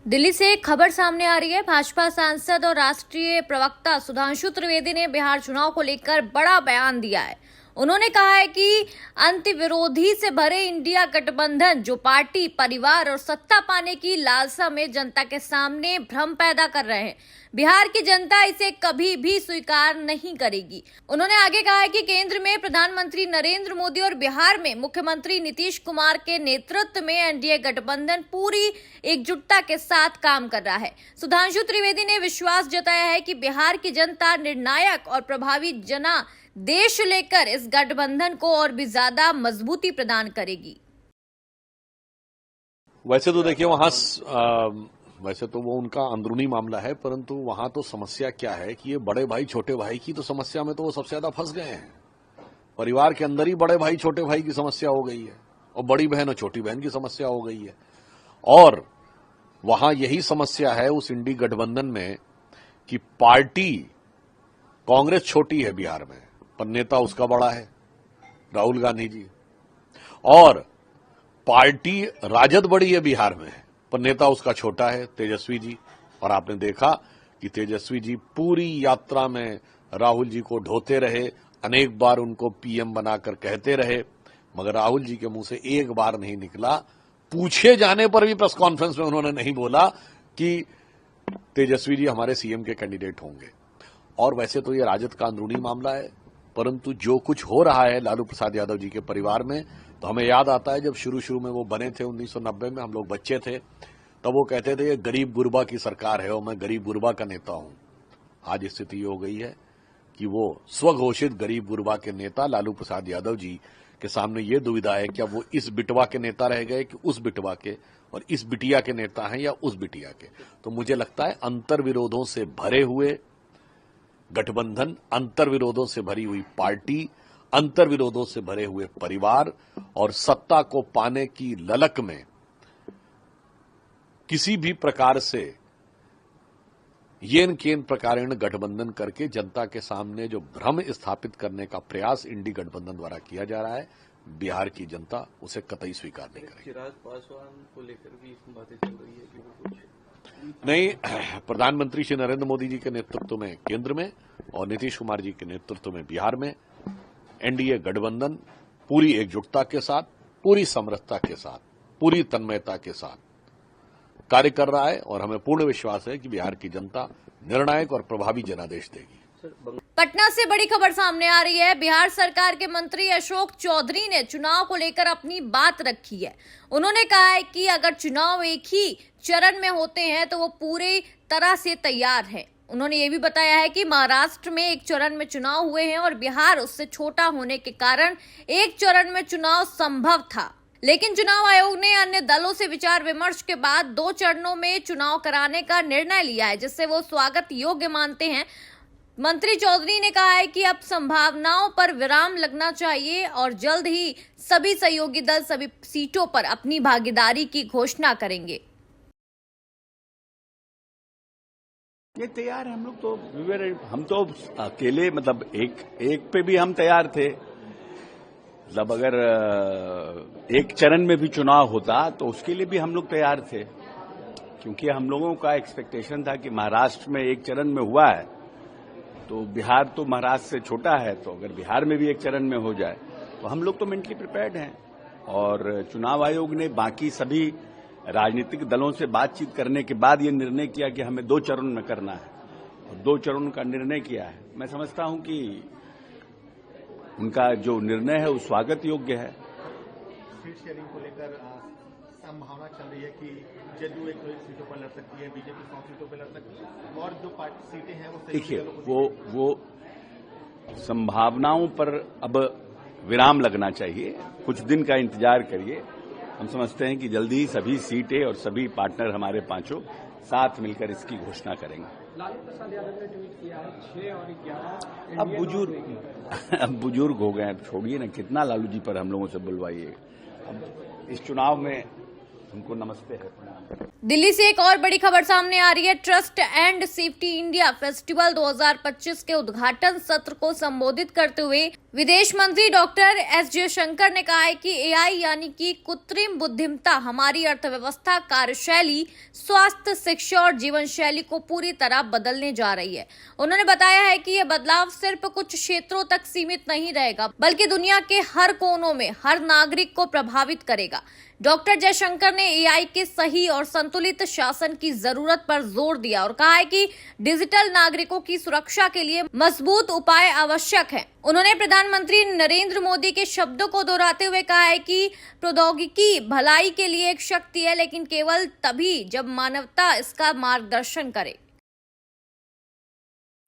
दिल्ली से एक खबर सामने आ रही है। भाजपा सांसद और राष्ट्रीय प्रवक्ता सुधांशु त्रिवेदी ने बिहार चुनाव को लेकर बड़ा बयान दिया है। उन्होंने कहा है कि अंतर्विरोधी से भरे इंडिया गठबंधन जो पार्टी, परिवार और सत्ता पाने की लालसा में जनता के सामने भ्रम पैदा कर रहे हैं, बिहार की जनता इसे कभी भी स्वीकार नहीं करेगी। उन्होंने आगे कहा है कि केंद्र में प्रधानमंत्री नरेंद्र मोदी और बिहार में मुख्यमंत्री नीतीश कुमार के नेतृत्व में एनडीए गठबंधन पूरी एकजुटता के साथ काम कर रहा है। सुधांशु त्रिवेदी ने विश्वास जताया है कि बिहार की जनता निर्णायक और प्रभावी जनादेश लेकर इस गठबंधन को और भी ज्यादा मजबूती प्रदान करेगी। वैसे तो देखिए वैसे तो वो उनका अंदरूनी मामला है, परंतु वहां तो समस्या क्या है कि ये बड़े भाई छोटे भाई की तो समस्या में तो वो सबसे ज्यादा फंस गए हैं। परिवार के अंदर ही बड़े भाई छोटे भाई की समस्या हो गई है और बड़ी बहन और छोटी बहन की समस्या हो गई है। और वहां यही समस्या है उस इंडी गठबंधन में कि पार्टी कांग्रेस छोटी है बिहार में, पर नेता उसका बड़ा है, राहुल गांधी जी, और पार्टी राजद बड़ी है बिहार में, पर नेता उसका छोटा है, तेजस्वी जी। और आपने देखा कि तेजस्वी जी पूरी यात्रा में राहुल जी को ढोते रहे, अनेक बार उनको पीएम बनाकर कहते रहे, मगर राहुल जी के मुंह से एक बार नहीं निकला। पूछे जाने पर भी प्रेस कॉन्फ्रेंस में उन्होंने नहीं बोला कि तेजस्वी जी हमारे सीएम के कैंडिडेट होंगे। और वैसे तो ये राजद का अंदरूनी मामला है, परंतु जो कुछ हो रहा है लालू प्रसाद यादव जी के परिवार में, तो हमें याद आता है जब शुरू में वो बने थे 1990 में, हम लोग बच्चे थे, तब वो कहते थे ये गरीब गुरबा की सरकार है और मैं गरीब गुरबा का नेता हूं। आज स्थिति हो गई है कि वो स्वघोषित गरीब गुरबा के नेता लालू प्रसाद यादव जी के सामने ये दुविधा है क्या वो इस बिटवा के नेता रह गए कि उस बिटवा के, और इस बिटिया के नेता हैं या उस बिटिया के। तो मुझे लगता है अंतर्विरोधों से भरे हुए गठबंधन, अंतर्विरोधों से भरी हुई पार्टी, अंतर्विरोधों से भरे हुए परिवार और सत्ता को पाने की ललक में किसी भी प्रकार से येन केन प्रकारेण गठबंधन करके जनता के सामने जो भ्रम स्थापित करने का प्रयास इंडी गठबंधन द्वारा किया जा रहा है, बिहार की जनता उसे कतई स्वीकार नहीं करेगी। चिराग पासवान को लेकर भी बातें चल रही है कि वो कुछ नहीं, प्रधानमंत्री श्री नरेंद्र मोदी जी के नेतृत्व में केंद्र में और नीतीश कुमार जी के नेतृत्व में बिहार में एनडीए गठबंधन पूरी एकजुटता के साथ, पूरी समरसता के साथ, पूरी तन्मयता के साथ कार्य कर रहा है और हमें पूर्ण विश्वास है कि बिहार की जनता निर्णायक और प्रभावी जनादेश देगी। पटना से बड़ी खबर सामने आ रही है। बिहार सरकार के मंत्री अशोक चौधरी ने चुनाव को लेकर अपनी बात रखी है। उन्होंने कहा है कि अगर चुनाव एक ही चरण में होते हैं तो वो पूरी तरह से तैयार है। उन्होंने ये भी बताया है कि महाराष्ट्र में एक चरण में चुनाव हुए हैं और बिहार उससे छोटा होने के कारण एक चरण में चुनाव संभव था, लेकिन चुनाव आयोग ने अन्य दलों से विचार विमर्श के बाद 2 चरणों में चुनाव कराने का निर्णय लिया है, जिससे वो स्वागत योग्य मानते हैं। मंत्री चौधरी ने कहा है कि अब संभावनाओं पर विराम लगना चाहिए और जल्द ही सभी सहयोगी दल सभी सीटों पर अपनी भागीदारी की घोषणा करेंगे। ये तैयार है, हम लोग तो हम तो अकेले मतलब एक पे भी हम तैयार थे। मतलब अगर एक चरण में भी चुनाव होता तो उसके लिए भी हम लोग तैयार थे, क्योंकि हम लोगों का एक्सपेक्टेशन था कि महाराष्ट्र में एक चरण में हुआ है तो बिहार तो महाराष्ट्र से छोटा है, तो अगर बिहार में भी एक चरण में हो जाए तो हम लोग तो मेंटली प्रिपेयर्ड हैं। और चुनाव आयोग ने बाकी सभी राजनीतिक दलों से बातचीत करने के बाद ये निर्णय किया कि हमें 2 चरण में करना है और 2 चरणों का निर्णय किया है। मैं समझता हूं कि उनका जो निर्णय है वो स्वागत योग्य है। सीट शेयरिंग को लेकर संभावना चल रही है कि जदयू 1 सीटों पर लड़ सकती है, बीजेपी 100 सीटों पर लड़ सकती है और जो पार्टी सीटें हैं वो देखिए वो संभावनाओं पर अब विराम लगना चाहिए, कुछ दिन का इंतजार करिए। हम समझते हैं कि जल्दी ही सभी सीटें और सभी पार्टनर हमारे 5 साथ मिलकर इसकी घोषणा करेंगे। लालू प्रसाद यादव ने ट्वीट किया है 6 और 11 अब बुजुर्ग हो गए हैं, छोड़िए ना, कितना लालू जी पर हम लोगों से बुलवाइए। अब इस चुनाव में उनको नमस्ते है, प्रणाम। दिल्ली से एक और बड़ी खबर सामने आ रही है। Trust and safety India festival 2025 के उद्घाटन सत्र को संबोधित करते हुए विदेश मंत्री डॉक्टर एस जयशंकर ने कहा है कि एआई यानी कि कृत्रिम बुद्धिमत्ता हमारी अर्थव्यवस्था, कार्यशैली, स्वास्थ्य, शिक्षा और जीवन शैली को पूरी तरह बदलने जा रही है। उन्होंने बताया है कि यह बदलाव सिर्फ कुछ क्षेत्रों तक सीमित नहीं रहेगा, बल्कि दुनिया के हर कोनों में हर नागरिक को प्रभावित करेगा। डॉक्टर जयशंकर ने एआई के सही और संतुलित शासन की जरूरत पर जोर दिया और कहा है कि डिजिटल नागरिकों की सुरक्षा के लिए मजबूत उपाय आवश्यक हैं। उन्होंने प्रधानमंत्री नरेंद्र मोदी के शब्दों को दोहराते हुए कहा है कि प्रौद्योगिकी भलाई के लिए एक शक्ति है, लेकिन केवल तभी जब मानवता इसका मार्गदर्शन करे।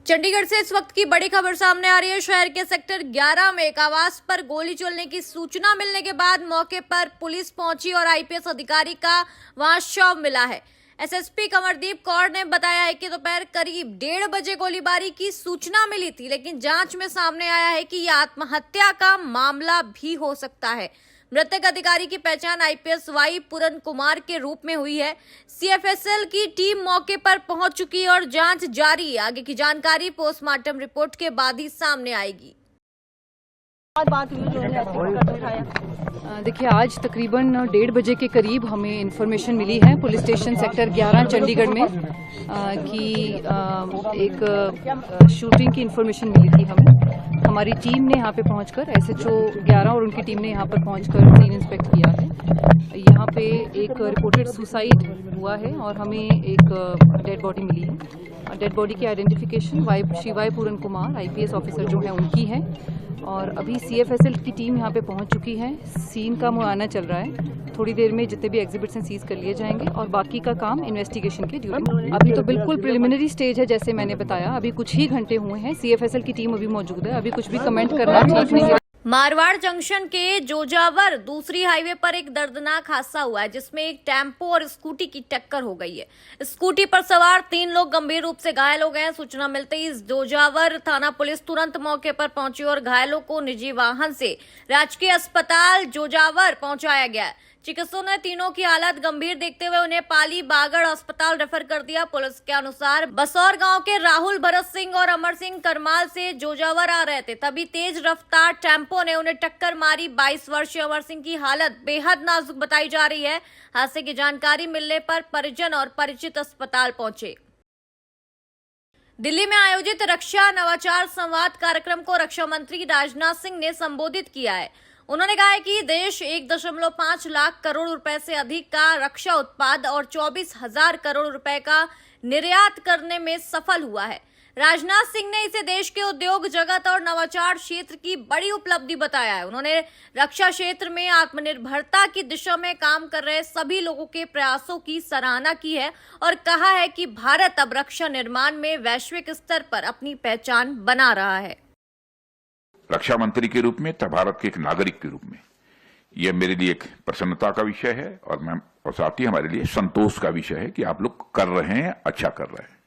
चंडीगढ़ से इस वक्त की बड़ी खबर सामने आ रही है। शहर के सेक्टर 11 में एक आवास पर गोली चलने की सूचना मिलने के बाद मौके पर पुलिस पहुंची और आईपीएस अधिकारी का वहां शव मिला है। एसएसपी कमरदीप कौर ने बताया है कि दोपहर करीब 1:30 बजे गोलीबारी की सूचना मिली थी, लेकिन जांच में सामने आया है कि यह आत्महत्या का मामला भी हो सकता है। मृतक अधिकारी की पहचान आईपीएस वाई पूरन कुमार के रूप में हुई है। सीएफएसएल की टीम मौके पर पहुंच चुकी है और जांच जारी है। आगे की जानकारी पोस्टमार्टम रिपोर्ट के बाद ही सामने आएगी। बात हुई जो उठाया। देखिए, आज तकरीबन 1:30 बजे के करीब हमें इन्फॉर्मेशन मिली है पुलिस स्टेशन सेक्टर 11 चंडीगढ़ में कि एक शूटिंग की इन्फॉर्मेशन मिली थी हमें। हमारी टीम ने यहाँ पे पहुंचकर एसएचओ 11 और उनकी टीम ने यहाँ पर पहुंचकर सीन इंस्पेक्ट किया है। यहाँ पे एक रिपोर्टेड सुसाइड हुआ है और हमें एक डेड बॉडी मिली है। डेड बॉडी की आइडेंटिफिकेशन श्री वाई पूरन कुमार आईपीएस ऑफिसर जो है उनकी है और अभी सीएफएसएल की टीम यहाँ पे पहुँच चुकी है। सीन का मुआयना चल रहा है। थोड़ी देर में जितने भी एग्जिबिट्स हैं सीज कर लिए जाएंगे और बाकी का काम इन्वेस्टिगेशन के ड्यूरिंग। अभी तो बिल्कुल प्रिलिमिनरी स्टेज है, जैसे मैंने बताया। अभी कुछ ही घंटे हुए हैं। सीएफएसएल की टीम अभी मौजूद है। अभी कुछ भी कमेंट करना ठीक नहीं है। मारवाड़ जंक्शन के जोजावर दूसरी हाईवे पर एक दर्दनाक हादसा हुआ है, जिसमें एक टेम्पो और स्कूटी की टक्कर हो गई है। स्कूटी पर सवार 3 लोग गंभीर रूप से घायल हो गए हैं। सूचना मिलते ही जोजावर थाना पुलिस तुरंत मौके पर पहुंची और घायलों को निजी वाहन से राजकीय अस्पताल जोजावर पहुंचाया गया है। चिकित्सकों ने तीनों की हालत गंभीर देखते हुए उन्हें पाली बागड़ अस्पताल रेफर कर दिया। पुलिस के अनुसार बसौर गांव के राहुल भरत सिंह और अमर सिंह करमाल से जोजावर आ रहे थे, तभी तेज रफ्तार टेम्पो ने उन्हें टक्कर मारी। 22 वर्षीय अमर सिंह की हालत बेहद नाजुक बताई जा रही है। हादसे की जानकारी मिलने पर परिजन और परिचित अस्पताल पहुंचे। दिल्ली में आयोजित रक्षा नवाचार संवाद कार्यक्रम को रक्षा मंत्री राजनाथ सिंह ने संबोधित किया है। उन्होंने कहा है कि देश 1.5 लाख करोड़ रुपए से अधिक का रक्षा उत्पाद और 24,000 करोड़ रुपए का निर्यात करने में सफल हुआ है। राजनाथ सिंह ने इसे देश के उद्योग जगत और नवाचार क्षेत्र की बड़ी उपलब्धि बताया है। उन्होंने रक्षा क्षेत्र में आत्मनिर्भरता की दिशा में काम कर रहे सभी लोगों के प्रयासों की सराहना की है और कहा है कि भारत अब रक्षा निर्माण में वैश्विक स्तर पर अपनी पहचान बना रहा है। रक्षा मंत्री के रूप में तथा भारत के एक नागरिक के रूप में यह मेरे लिए एक प्रसन्नता का विषय है और साथ ही हमारे लिए संतोष का विषय है कि आप लोग कर रहे हैं, अच्छा कर रहे हैं।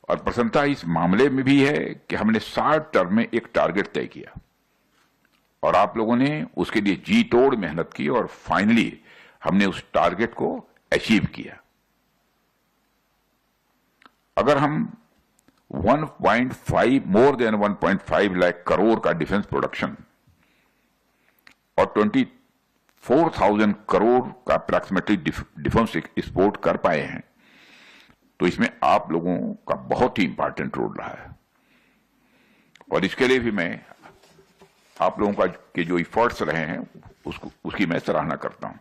और प्रसन्नता इस मामले में भी है कि हमने 60 टर्म में एक टारगेट तय किया और आप लोगों ने उसके लिए जी तोड़ मेहनत की और फाइनली हमने उस टारगेट को अचीव किया। अगर हम मोर देन 1.5 लाख करोड़ का डिफेंस प्रोडक्शन और 24,000 करोड़ का अप्रॉक्सिमेटली डिफेंस एक्सपोर्ट कर पाए हैं, तो इसमें आप लोगों का बहुत ही इंपॉर्टेंट रोल रहा है। और इसके लिए भी मैं आप लोगों का के जो इफर्ट्स रहे हैं उसकी मैं सराहना करता हूं।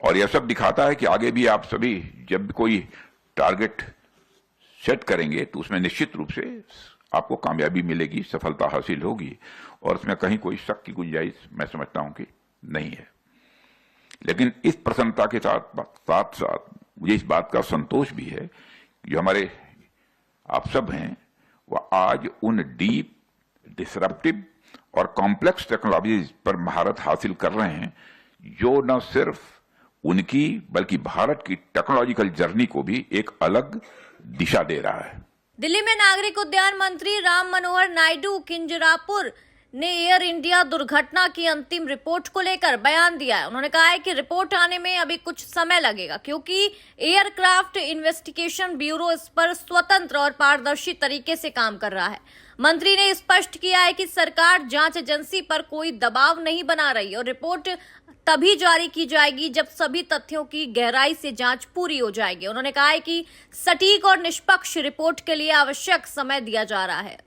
और यह सब दिखाता है कि आगे भी आप सभी जब कोई टारगेट सेट करेंगे तो उसमें निश्चित रूप से आपको कामयाबी मिलेगी, सफलता हासिल होगी और उसमें कहीं कोई शक की गुंजाइश मैं समझता हूं कि नहीं है। लेकिन इस प्रसन्नता के साथ साथ मुझे इस बात का संतोष भी है कि जो हमारे आप सब हैं वह आज उन डीप, डिसरप्टिव और कॉम्प्लेक्स टेक्नोलॉजीज पर महारत हासिल कर रहे हैं जो न सिर्फ उनकी बल्कि भारत की टेक्नोलॉजिकल जर्नी को भी एक अलग दिशा दे रहा है। दिल्ली में नागरिक उद्यान मंत्री राम मनोहर नायडू किंजरापुर ने एयर इंडिया दुर्घटना की अंतिम रिपोर्ट को लेकर बयान दिया है। उन्होंने कहा है कि रिपोर्ट आने में अभी कुछ समय लगेगा क्योंकि एयरक्राफ्ट इन्वेस्टिगेशन ब्यूरो इस पर स्वतंत्र और पारदर्शी तरीके से काम कर रहा है। मंत्री ने स्पष्ट किया है कि सरकार जांच एजेंसी पर कोई दबाव नहीं बना रही और रिपोर्ट तभी जारी की जाएगी जब सभी तथ्यों की गहराई से जांच पूरी हो जाएगी। उन्होंने कहा है कि सटीक और निष्पक्ष रिपोर्ट के लिए आवश्यक समय दिया जा रहा है।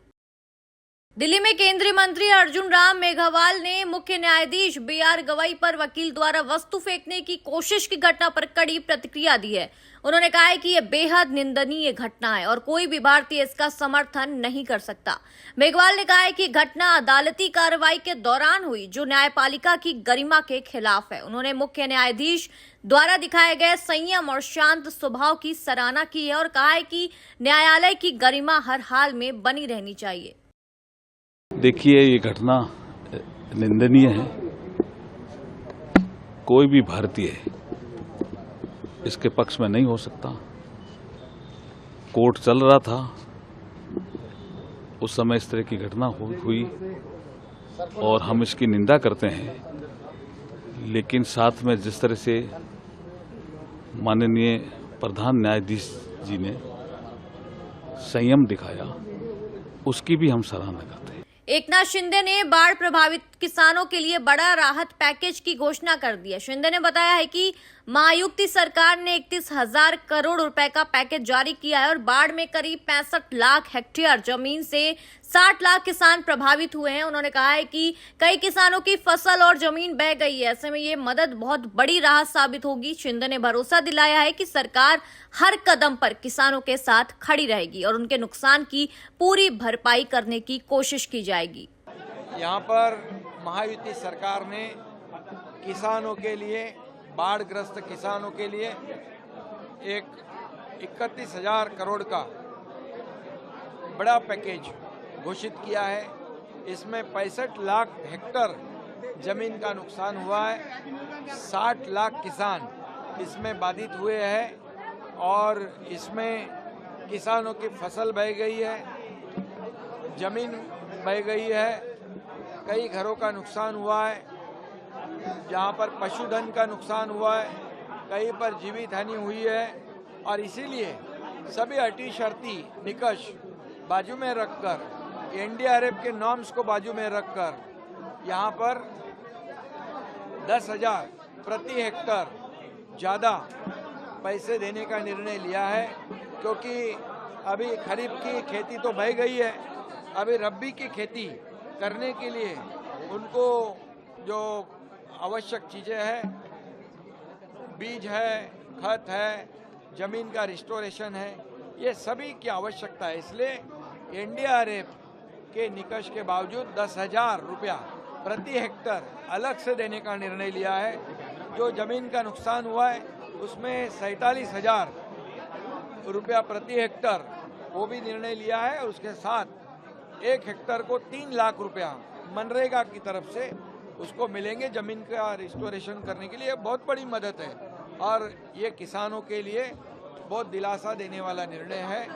दिल्ली में केंद्रीय मंत्री अर्जुन राम मेघवाल ने मुख्य न्यायाधीश BR गवई पर वकील द्वारा वस्तु फेंकने की कोशिश की घटना पर कड़ी प्रतिक्रिया दी है। उन्होंने कहा है कि यह बेहद निंदनीय घटना है और कोई भी भारतीय इसका समर्थन नहीं कर सकता। मेघवाल ने कहा है कि घटना अदालती कार्रवाई के दौरान हुई जो न्यायपालिका की गरिमा के खिलाफ है। उन्होंने मुख्य न्यायाधीश द्वारा दिखाए गए संयम और शांत स्वभाव की सराहना की है और कहा है कि न्यायालय की गरिमा हर हाल में बनी रहनी चाहिए। देखिए, ये घटना निंदनीय है। कोई भी भारतीय इसके पक्ष में नहीं हो सकता। कोर्ट चल रहा था, उस समय इस तरह की घटना हुई और हम इसकी निंदा करते हैं, लेकिन साथ में जिस तरह से माननीय प्रधान न्यायाधीश जी ने संयम दिखाया, उसकी भी हम सराहना करते हैं। एकनाथ शिंदे ने बाढ़ प्रभावित किसानों के लिए बड़ा राहत पैकेज की घोषणा कर दी है। शिंदे ने बताया है कि महायुति सरकार ने 31,000 करोड़ रुपए का पैकेज जारी किया है और बाढ़ में करीब 65 लाख हेक्टेयर जमीन से 60 लाख किसान प्रभावित हुए हैं। उन्होंने कहा है कि कई किसानों की फसल और जमीन बह गई है, ऐसे में ये मदद बहुत बड़ी राहत साबित होगी। शिंदे ने भरोसा दिलाया है कि सरकार हर कदम पर किसानों के साथ खड़ी रहेगी और उनके नुकसान की पूरी भरपाई करने की कोशिश की जाएगी। यहाँ पर महायुति सरकार ने किसानों के लिए, बाढ़ग्रस्त किसानों के लिए एक 31,000 करोड़ का बड़ा पैकेज घोषित किया है। इसमें 65 लाख हेक्टर जमीन का नुकसान हुआ है, 60 लाख किसान इसमें बाधित हुए हैं और इसमें किसानों की फसल बह गई है, जमीन बह गई है, कई घरों का नुकसान हुआ है, जहाँ पर पशुधन का नुकसान हुआ है, कहीं पर जीवित हानि हुई है और इसीलिए सभी अटी शर्ती निकष बाजू में रखकर, NDRF के नॉर्म्स को बाजू में रखकर यहाँ पर 10,000 प्रति हेक्टर ज़्यादा पैसे देने का निर्णय लिया है, क्योंकि अभी खरीफ की खेती तो बह गई है, अभी रब्बी की खेती करने के लिए उनको जो आवश्यक चीज़ें हैं, बीज है, खत है, जमीन का रिस्टोरेशन है, ये सभी की आवश्यकता है। इसलिए NDRF के निकष के बावजूद 10,000 रुपया प्रति हेक्टर अलग से देने का निर्णय लिया है। जो जमीन का नुकसान हुआ है उसमें 47,000 रुपया प्रति हेक्टर वो भी निर्णय लिया है और उसके साथ 1 हेक्टर को 3 लाख रुपया मनरेगा की तरफ से उसको मिलेंगे जमीन का रिस्टोरेशन करने के लिए। बहुत बड़ी मदद है और ये किसानों के लिए बहुत दिलासा देने वाला निर्णय है।